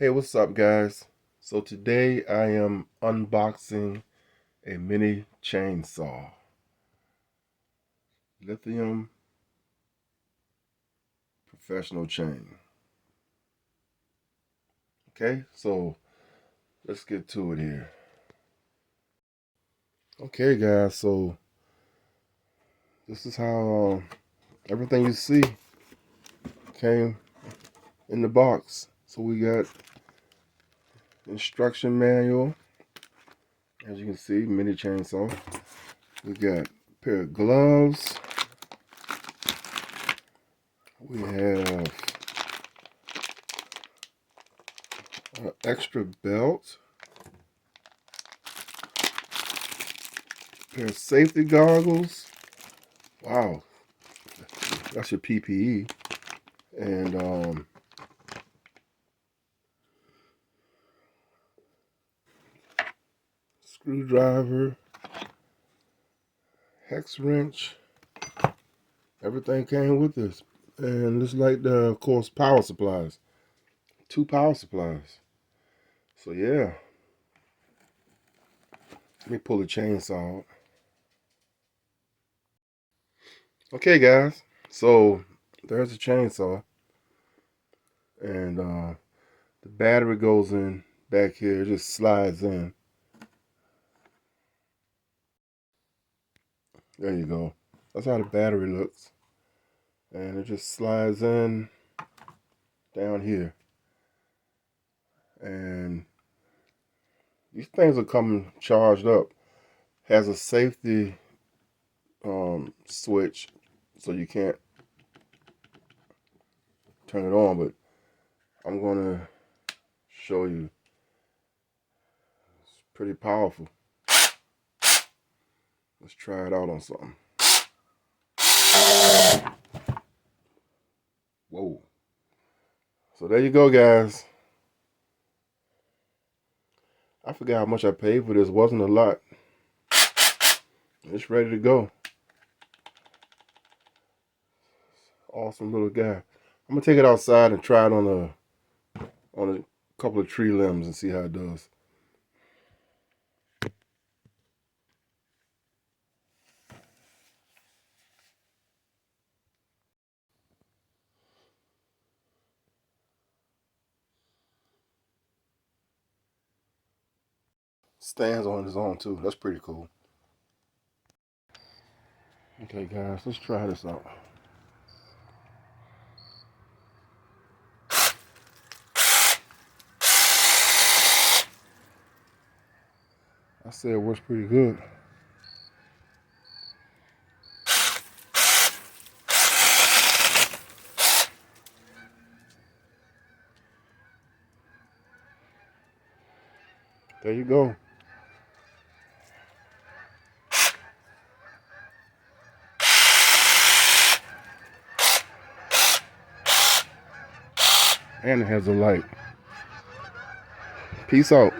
Hey, what's up, guys? So today I am unboxing a mini chainsaw. Lithium professional chain. Okay, so let's get to it here. Okay, guys, so this is how everything you see came in the box. So we got instruction manual, as you can see, mini chainsaw. We got a pair of gloves. We have an extra belt, pair of safety goggles. Wow, that's your PPE. And screwdriver, hex wrench, everything came with this. And this like the, of course, power supplies. 2 power supplies. So yeah, let me pull the chainsaw out. Okay, guys, so there's the chainsaw. And the battery goes in back here, it just slides in. There you go. That's how the battery looks. And it just slides in down here. And these things are coming charged up. Has a safety switch, so you can't turn it on, but I'm gonna show you. It's pretty powerful. Let's try it out on something. Whoa. So there you go, guys. I forgot how much I paid for this. It wasn't a lot. It's ready to go. Awesome little guy. I'm gonna take it outside and try it on a couple of tree limbs and see how it does. Stands on his own too. That's pretty cool. Okay, guys, let's try this out. I say it works pretty good. There you go. And it has a light. Peace out.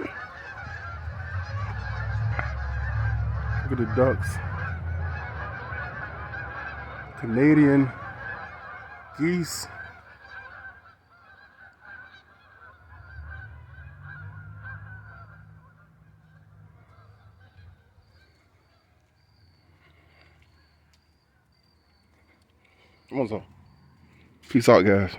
Look at the ducks. Canadian geese. Come on, so. Peace out, guys.